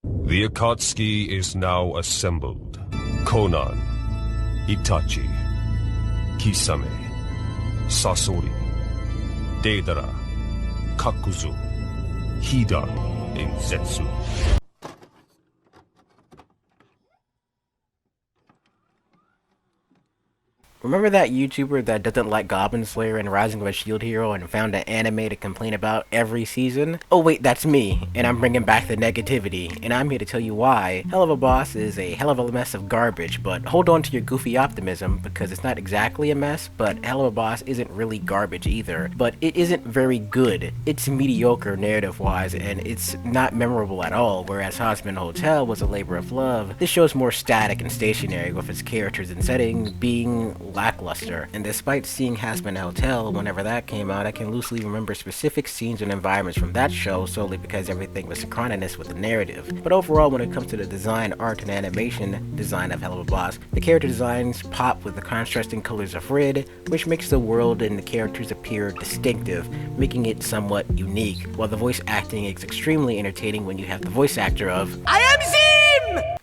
The Akatsuki is now assembled. Conan, Itachi, Kisame, Sasori, Deidara, Kakuzu, Hida, and Zetsu. Remember that YouTuber that doesn't like Goblin Slayer and Rising of a Shield Hero and found an anime to complain about every season? Oh wait, that's me, and I'm bringing back the negativity, and I'm here to tell you why Helluva Boss is a hell of a mess of garbage, but hold on to your goofy optimism, because it's not exactly a mess, but Helluva Boss isn't really garbage either, but it isn't very good. It's mediocre narrative-wise, and it's not memorable at all, whereas Husband Hotel was a labor of love. This show's more static and stationary, with its characters and setting being lackluster, and despite seeing Hazbin Hotel whenever that came out, I can loosely remember specific scenes and environments from that show solely because everything was synchronous with the narrative. But overall, when it comes to the design, art, and animation design of Helluva Boss, the character designs pop with the contrasting colors of red, which makes the world and the characters appear distinctive, making it somewhat unique, while the voice acting is extremely entertaining when you have the voice actor of I.M.P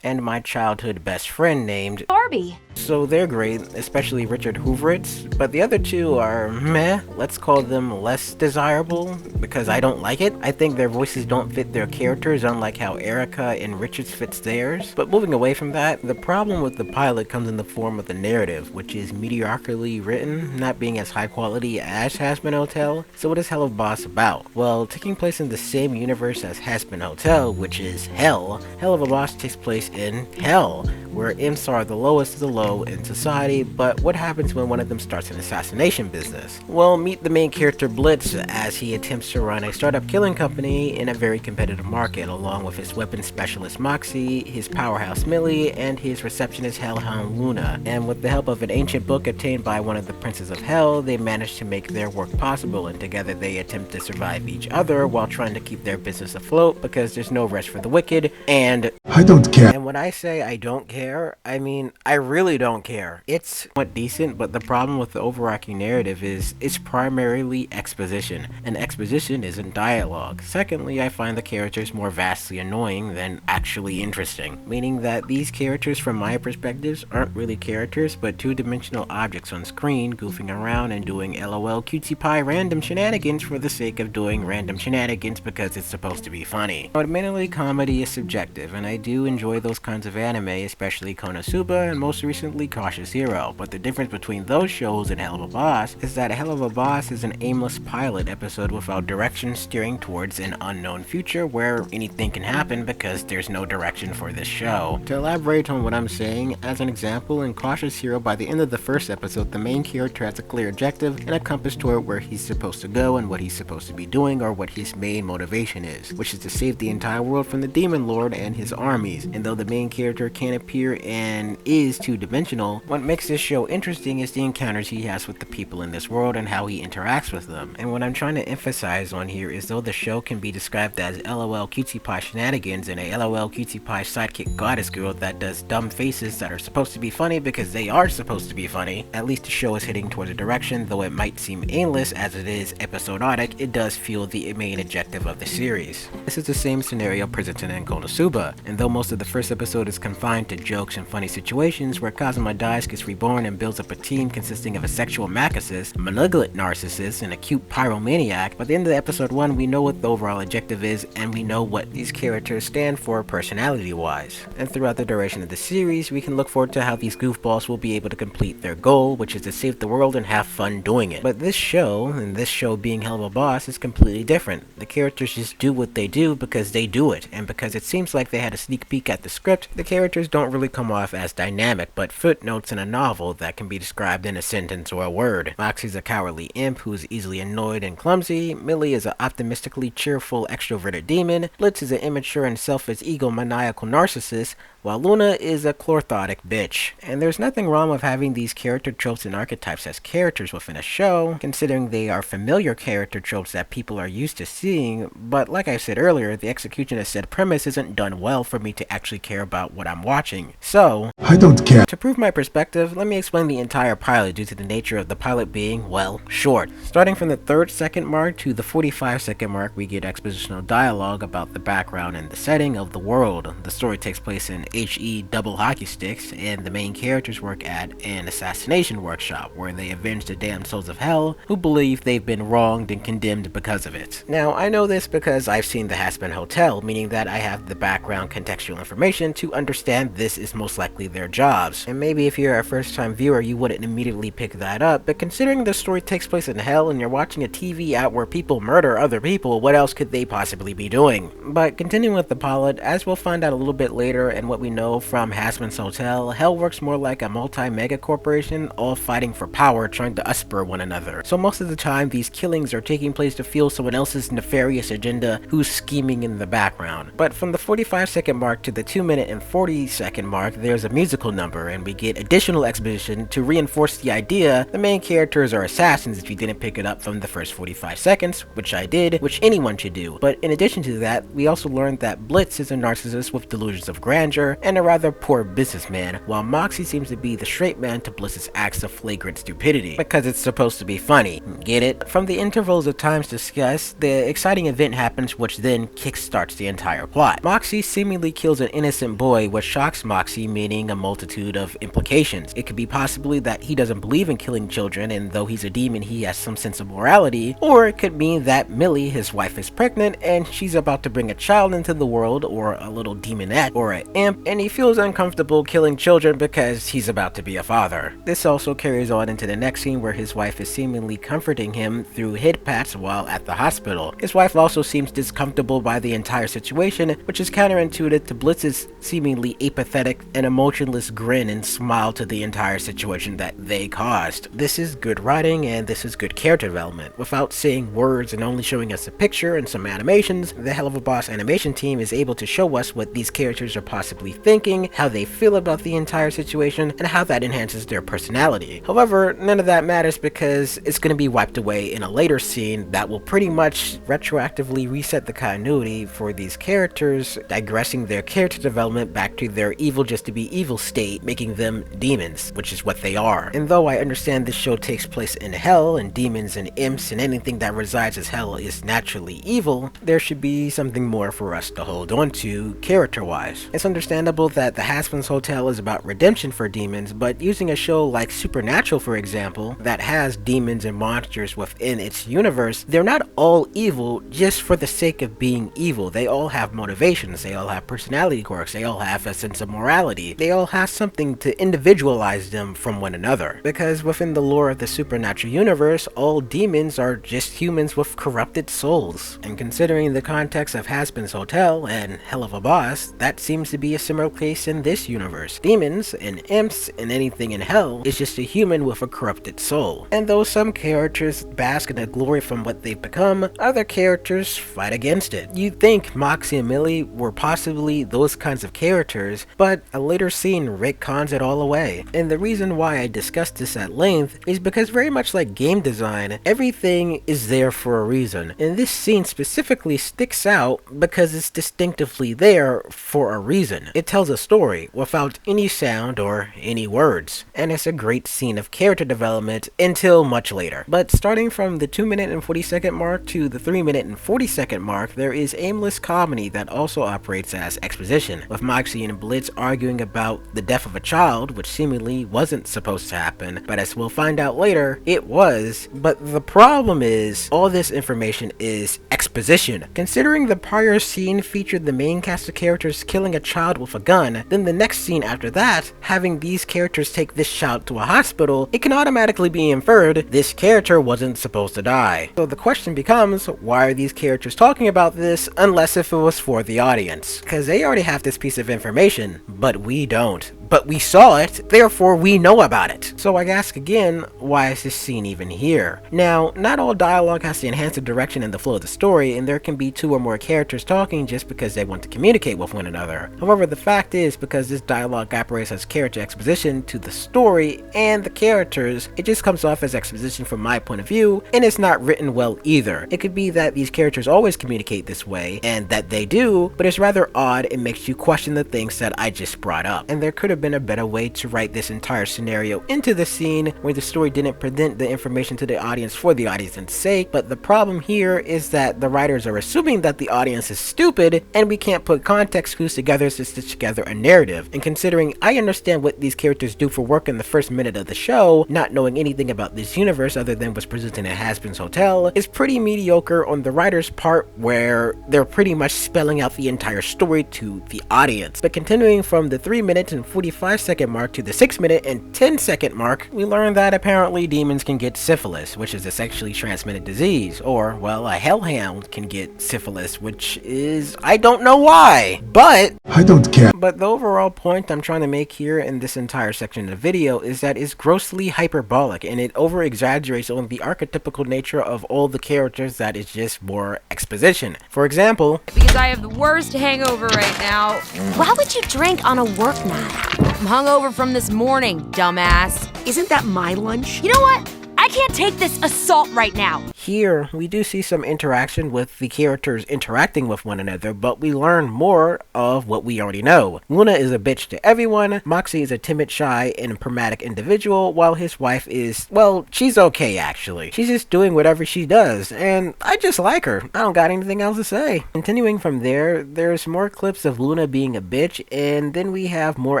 and my childhood best friend named Barbie. So they're great, especially Richard Hooveritz, but the other two are meh. Let's call them less desirable, because I don't like it. I think their voices don't fit their characters, unlike how Erica and Richards fits theirs. But moving away from that, the problem with the pilot comes in the form of the narrative, which is mediocrely written, not being as high quality as Hazbin Hotel. So what is Helluva Boss about? Well, taking place in the same universe as Hazbin Hotel, which is Hell, Helluva Boss takes place in Hell, where imps are the lowest of the low in society, but what happens when one of them starts an assassination business? Well, meet the main character Blitz as he attempts to run a startup killing company in a very competitive market, along with his weapons specialist Moxxie, his powerhouse Millie, and his receptionist hellhound Loona. And with the help of an ancient book obtained by one of the princes of hell, they manage to make their work possible, and together they attempt to survive each other while trying to keep their business afloat, because there's no rest for the wicked, and I don't care. And when I say I don't care, I mean I really don't care. It's somewhat decent, but the problem with the overarching narrative is it's primarily exposition, and exposition isn't dialogue. Secondly, I find the characters more vastly annoying than actually interesting, meaning that these characters from my perspectives aren't really characters, but two-dimensional objects on screen goofing around and doing LOL cutesy pie random shenanigans for the sake of doing random shenanigans because it's supposed to be funny. Admittedly, comedy is subjective, and I do enjoy those kinds of anime, especially Konosuba and most recently Cautious Hero, but the difference between those shows and Helluva Boss is that Helluva Boss is an aimless pilot episode without direction steering towards an unknown future where anything can happen because there's no direction for this show. To elaborate on what I'm saying, as an example, in Cautious Hero, by the end of the first episode, the main character has a clear objective and a compass toward where he's supposed to go and what he's supposed to be doing, or what his main motivation is, which is to save the entire world from the Demon Lord and his armies. And though the main character can appear and is two-dimensional, what makes this show interesting is the encounters he has with the people in this world and how he interacts with them. And what I'm trying to emphasize on here is though the show can be described as LOL cutesy pie shenanigans and a LOL cutesy pie sidekick goddess girl that does dumb faces that are supposed to be funny because they are supposed to be funny, at least the show is heading towards a direction. Though it might seem aimless as it is episodic, it does feel the main objective of the series. This is the same scenario presented in Konosuba, and though most of the first episode is confined to jokes and funny situations where Kazuma dies, gets reborn, and builds up a team consisting of a sexual masochist, a malignant narcissist, and a cute pyromaniac, by the end of episode 1 we know what the overall objective is, and we know what these characters stand for personality-wise. And throughout the duration of the series, we can look forward to how these goofballs will be able to complete their goal, which is to save the world and have fun doing it. But this show, and this show being Helluva Boss, is completely different. The characters just do what they do because they do it, and because it seems like they had a sneak peek at the script, the characters don't really come off as dynamic, but footnotes in a novel that can be described in a sentence or a word. Moxxie's a cowardly imp who's easily annoyed and clumsy, Millie is an optimistically cheerful extroverted demon, Blitz is an immature and selfish egomaniacal narcissist, while Loona is a chlorthotic bitch. And there's nothing wrong with having these character tropes and archetypes as characters within a show, considering they are familiar character tropes that people are used to seeing, but like I said earlier, the execution of said premise isn't done well for me to actually care about what I'm watching. So, I don't care. to prove my perspective, let me explain the entire pilot due to the nature of the pilot being, well, short. Starting from the 30-second mark to the 45-second mark, we get expositional dialogue about the background and the setting of the world. The story takes place in HE double hockey sticks, and the main characters work at an assassination workshop where they avenge the damned souls of hell who believe they've been wronged and condemned because of it. Now, I know this because I've seen the Has-Been Hotel, meaning that I have the background contextual information to understand this is most likely their jobs. And maybe if you're a first-time viewer, you wouldn't immediately pick that up, but considering the story takes place in hell and you're watching a TV out where people murder other people, what else could they possibly be doing? But continuing with the pilot, as we'll find out a little bit later and what we know from Has-Been's Hotel, hell works more like a multi-mega corporation, all fighting for power, trying to usper one another. So most of the time, these killings are taking place to fuel someone else's nefarious agenda who's scheming in the background. But from the 45-second mark to the 2-minute and 40-second mark, there's a musical number, and we get additional exposition to reinforce the idea the main characters are assassins if you didn't pick it up from the first 45 seconds, which I did, which anyone should do. But in addition to that, we also learned that Blitz is a narcissist with delusions of grandeur and a rather poor businessman, while Moxxie seems to be the straight man to Blitz's acts of flagrant stupidity, because it's supposed to be funny. Get it? From the intervals of times discussed, the exciting event happens which then kickstarts the entire plot. Moxxie seemingly kills an innocent boy, which shocks Moxxie, meaning a multitude of implications. It could be possibly that he doesn't believe in killing children, and though he's a demon, he has some sense of morality, or it could mean that Millie, his wife, is pregnant and she's about to bring a child into the world, or a little demonette, or an imp, and he feels uncomfortable killing children because he's about to be a father. This also carries on into the next scene where his wife is seemingly comforting him through head pats while at the hospital. His wife also seems discomfortable by the entire situation, which is counterintuitive to Blitz's seemingly apathetic and emotionless grin and smile to the entire situation that they caused. This is good writing and this is good character development. Without saying words and only showing us a picture and some animations, the Helluva Boss animation team is able to show us what these characters are possibly thinking, how they feel about the entire situation, and how that enhances their personality. However, none of that matters because it's going to be wiped away in a later scene that will pretty much retroactively reset the continuity for these characters, digressing their character development back to their evil just to be evil state, making them demons, which is what they are. And though I understand this show takes place in hell, and demons and imps and anything that resides as hell is naturally evil, there should be something more for us to hold on to character-wise. It's understandable that the Has-Been's Hotel is about redemption for demons, but using a show like Supernatural, for example, that has demons and monsters within its universe, they're not all evil just for the sake of being evil. They all have motivations, they all have personality quirks, they all have a sense of morality, they all have something to individualize them from one another. Because within the lore of the Supernatural universe, all demons are just humans with corrupted souls. And considering the context of Has-Been's Hotel and Helluva Boss, that seems to be a similar case in this universe. Demons and imps and anything in hell is just a human with a corrupted soul. And though some characters bask in the glory from what they've become, other characters fight against it. You'd think Moxxie and Millie were possibly those kinds of characters, but a later scene retcons it all away. And the reason why I discussed this at length is because very much like game design, everything is there for a reason. And this scene specifically sticks out because it's distinctively there for a reason. It tells a story without any sound or any words. And it's a great scene of character development until much later. But starting from the 2-minute and 40-second mark to the 3-minute and 40-second mark, there is aimless comedy that also operates as exposition, with Moxxie and Blitz arguing about the death of a child, which seemingly wasn't supposed to happen, but as we'll find out later, it was. But the problem is, all this information is exposition. Considering the prior scene featured the main cast of characters killing a child with a gun, then the next scene after that, having these characters take this child to a hospital, it can automatically be inferred this character wasn't supposed to die. So the question becomes, why are these characters talking about this unless if it was for the audience? Because they already have this piece of information, but we don't. but we saw it, therefore we know about it. So I ask again, why is this scene even here? Now, not all dialogue has to enhance the direction and the flow of the story, and there can be 2 or more characters talking just because they want to communicate with one another. However, the fact is, because this dialogue operates as character exposition to the story and the characters, it just comes off as exposition from my point of view, and it's not written well either. It could be that these characters always communicate this way, and that they do, but it's rather odd and makes you question the things that I just brought up. And there could have been a better way to write this entire scenario into the scene where the story didn't present the information to the audience for the audience's sake, but the problem here is that the writers are assuming that the audience is stupid, and we can't put context clues together to stitch together a narrative. And considering I understand what these characters do for work in the first minute of the show, not knowing anything about this universe other than what's presented in Has-Been's Hotel is pretty mediocre on the writer's part, where they're pretty much spelling out the entire story to the audience. But continuing from the 3 minute and 45-second mark to the 6 minute and 10-second mark, we learn that apparently demons can get syphilis, which is a sexually transmitted disease, or, well, a hellhound can get syphilis, which is, I don't know why, but I don't care. But the overall point I'm trying to make here in this entire section of the video is that it's grossly hyperbolic, and it over exaggerates on the archetypical nature of all the characters that is just more exposition. For example, because I have the worst hangover right now. Why would you drink on a work night? I'm hungover from this morning, dumbass. Isn't that my lunch? You know what? I can't take this assault right now. Here, we do see some interaction with the characters interacting with one another, but we learn more of what we already know. Loona is a bitch to everyone, Moxxie is a timid, shy, and pragmatic individual, while his wife is, well, she's okay actually. She's just doing whatever she does, and I just like her. I don't got anything else to say. Continuing from there, there's more clips of Loona being a bitch, and then we have more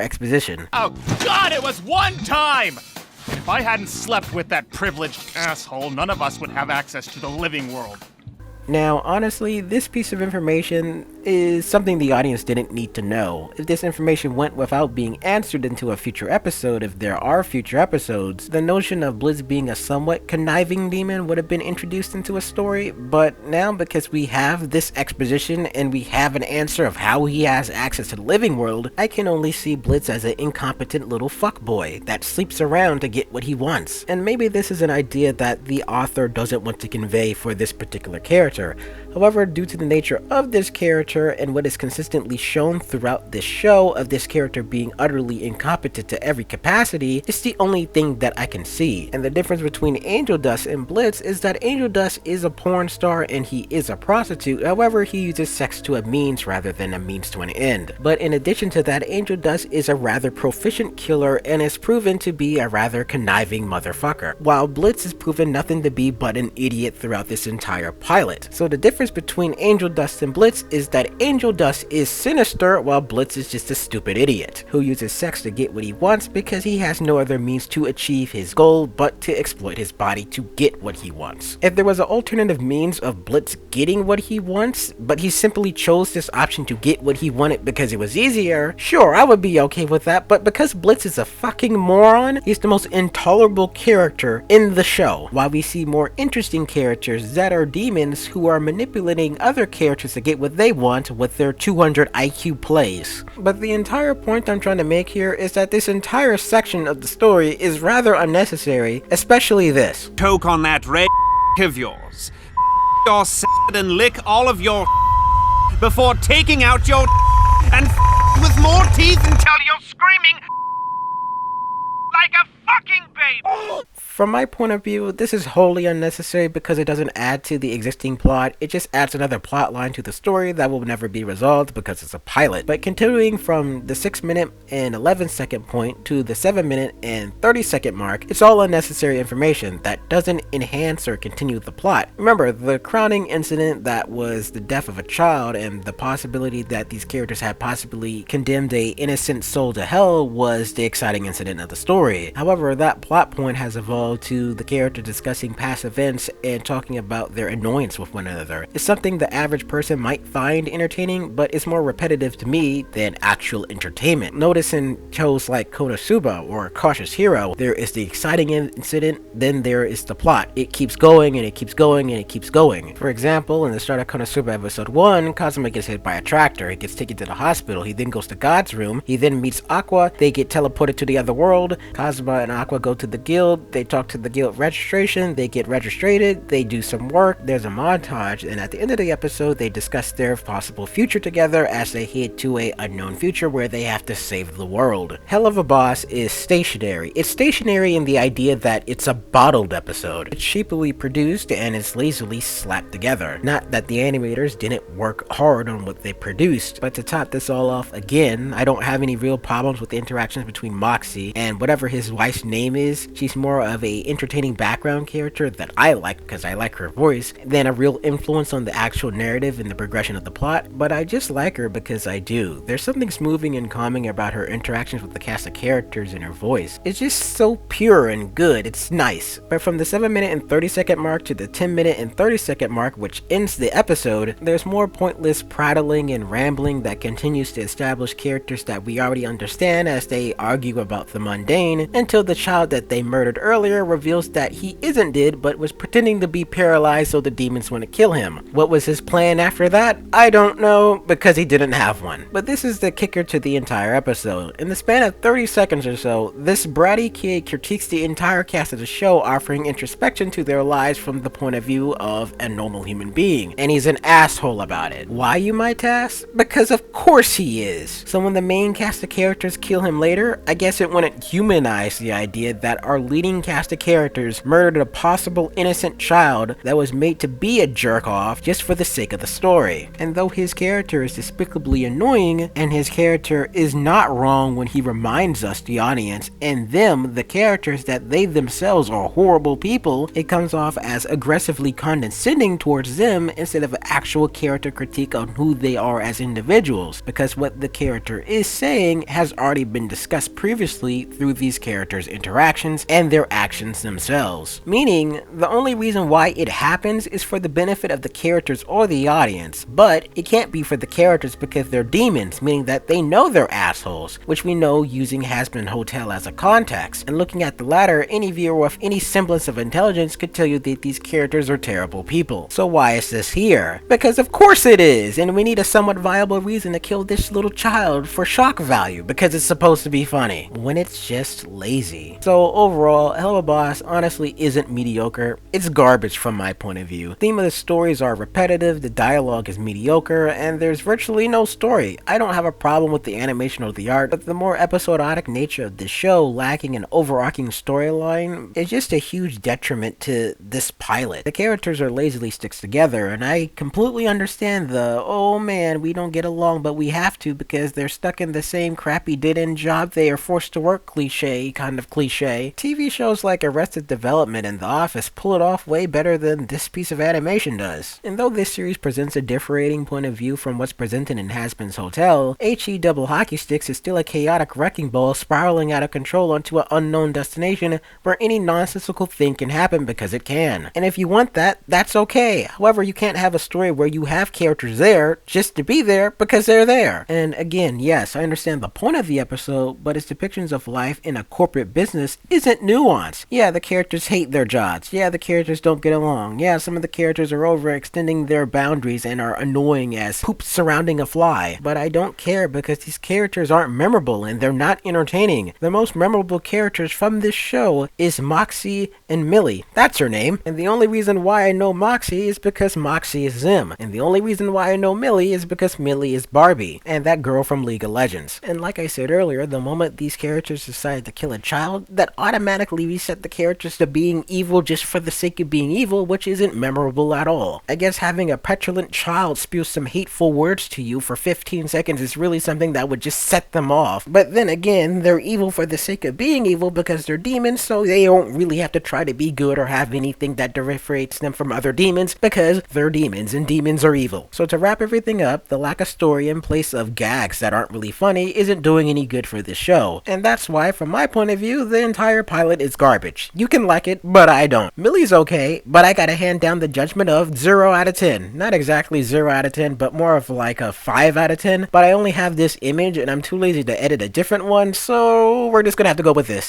exposition. Oh God, it was one time! If I hadn't slept with that privileged asshole, none of us would have access to the living world. Now, honestly, this piece of information is something the audience didn't need to know. If this information went without being answered into a future episode, if there are future episodes, the notion of Blitz being a somewhat conniving demon would have been introduced into a story, but now because we have this exposition and we have an answer of how he has access to the living world, I can only see Blitz as an incompetent little fuckboy that sleeps around to get what he wants. And maybe this is an idea that the author doesn't want to convey for this particular character. However, due to the nature of this character and what is consistently shown throughout this show of this character being utterly incompetent to every capacity, it's the only thing that I can see. And the difference between Angel Dust and Blitz is that Angel Dust is a porn star and he is a prostitute, however he uses sex to a means rather than a means to an end. But in addition to that, Angel Dust is a rather proficient killer and is proven to be a rather conniving motherfucker, while Blitz is proven nothing to be but an idiot throughout this entire pilot. So the difference between Angel Dust and Blitz is that Angel Dust is sinister while Blitz is just a stupid idiot who uses sex to get what he wants because he has no other means to achieve his goal but to exploit his body to get what he wants. If there was an alternative means of Blitz getting what he wants, but he simply chose this option to get what he wanted because it was easier, sure, I would be okay with that, but because Blitz is a fucking moron, he's the most intolerable character in the show, while we see more interesting characters that are demons who are manipulating other characters to get what they want with their 200 IQ plays. But the entire point I'm trying to make here is that this entire section of the story is rather unnecessary, especially this. Choke on that red of yours. Your sad and lick all of your before taking out your and with more teeth until you're screaming like a fucking baby. From my point of view, this is wholly unnecessary because it doesn't add to the existing plot, it just adds another plot line to the story that will never be resolved because it's a pilot. But continuing from the 6 minute and 11 second point to the 7 minute and 30 second mark, it's all unnecessary information that doesn't enhance or continue the plot. Remember, the crowning incident that was the death of a child and the possibility that these characters had possibly condemned a innocent soul to hell was the exciting incident of the story. However, that plot plot point has evolved to the character discussing past events and talking about their annoyance with one another. It's something the average person might find entertaining, but it's more repetitive to me than actual entertainment. Notice in shows like Konosuba or Cautious Hero, there is the exciting incident, then there is the plot. It keeps going and it keeps going and it keeps going. For example, in the start of Konosuba episode 1, Kazuma gets hit by a tractor. He gets taken to the hospital. He then goes to God's room. He then meets Aqua. They get teleported to the other world. Kazuma and Aqua go to the guild. They talk to the guild registration. They get registered. They do some work. There's a montage, and at the end of the episode, they discuss their possible future together as they head to a unknown future where they have to save the world. Helluva Boss is stationary. It's stationary in the idea that it's a bottled episode. It's cheaply produced and is lazily slapped together. Not that the animators didn't work hard on what they produced, but to top this all off again, I don't have any real problems with the interactions between Moxxie and whatever his wife's name is. She's more of a entertaining background character that I like because I like her voice than a real influence on the actual narrative and the progression of the plot, but I just like her because I do. There's something smoothing and calming about her interactions with the cast of characters and her voice. It's just so pure and good. It's nice. But from the 7-minute and 30-second mark to the 10-minute and 30-second mark, which ends the episode, there's more pointless prattling and rambling that continues to establish characters that we already understand as they argue about the mundane, until the child that they murdered earlier reveals that he isn't dead but was pretending to be paralyzed so the demons wouldn't kill him. What was his plan after that? I don't know, because he didn't have one. But this is the kicker to the entire episode. In the span of 30 seconds or so, this bratty kid critiques the entire cast of the show, offering introspection to their lives from the point of view of a normal human being. And he's an asshole about it. Why, you might ask? Because of course he is. So when the main cast of characters kill him later, I guess it wouldn't humanize the idea that our leading cast of characters murdered a possible innocent child that was made to be a jerk-off just for the sake of the story. And though his character is despicably annoying, and his character is not wrong when he reminds us, the audience, and them, the characters, that they themselves are horrible people, it comes off as aggressively condescending towards them instead of an actual character critique on who they are as individuals, because what the character is saying has already been discussed previously through these characters' interactions and their actions themselves. Meaning, the only reason why it happens is for the benefit of the characters or the audience, but it can't be for the characters because they're demons, meaning that they know they're assholes, which we know using Hazbin Hotel as a context. And looking at the latter, any viewer with any semblance of intelligence could tell you that these characters are terrible people. So why is this here? Because of course it is, and we need a somewhat viable reason to kill this little child for shock value, because it's supposed to be funny, when it's just lazy. So overall, Helluva Boss honestly isn't mediocre. It's garbage from my point of view. The theme of the stories are repetitive, the dialogue is mediocre, and there's virtually no story. I don't have a problem with the animation or the art, but the more episodic nature of the show, lacking an overarching storyline, is just a huge detriment to this pilot. The characters are lazily stitched together, and I completely understand the, oh man, we don't get along but we have to because they're stuck in the same crappy dead-end job they are forced to work cliche, kind of cliche. TV shows like Arrested Development and The Office pull it off way better than this piece of animation does. And though this series presents a differing point of view from what's presented in Hazbin's Hotel, HE Double Hockey Sticks is still a chaotic wrecking ball spiraling out of control onto an unknown destination where any nonsensical thing can happen because it can. And if you want that, that's okay. However, you can't have a story where you have characters there just to be there because they're there. And again, yes, I understand the point of the episode, but its depictions of life in a corporate business isn't nuanced. Yeah, the characters hate their jobs. Yeah, the characters don't get along. Yeah, some of the characters are overextending their boundaries and are annoying as poop surrounding a fly. But I don't care because these characters aren't memorable and they're not entertaining. The most memorable characters from this show is Moxxie and Millie. That's her name. And the only reason why I know Moxxie is because Moxxie is Zim. And the only reason why I know Millie is because Millie is Barbie and that girl from League of Legends. And like I said earlier, the moment these characters decide to kill a child, that automatically reset the characters to being evil just for the sake of being evil, which isn't memorable at all. I guess having a petulant child spew some hateful words to you for 15 seconds is really something that would just set them off. But then again, they're evil for the sake of being evil because they're demons, so they don't really have to try to be good or have anything that differentiates them from other demons because they're demons and demons are evil. So to wrap everything up, the lack of story in place of gags that aren't really funny isn't doing any good for this show. And that's why, from my point of view, the entire pilot is garbage. You can like it, but I don't. Millie's okay, but I gotta hand down the judgment of 0 out of 10. Not exactly 0 out of 10, but more of like a 5 out of 10. But I only have this image and I'm too lazy to edit a different one, so we're just gonna have to go with this.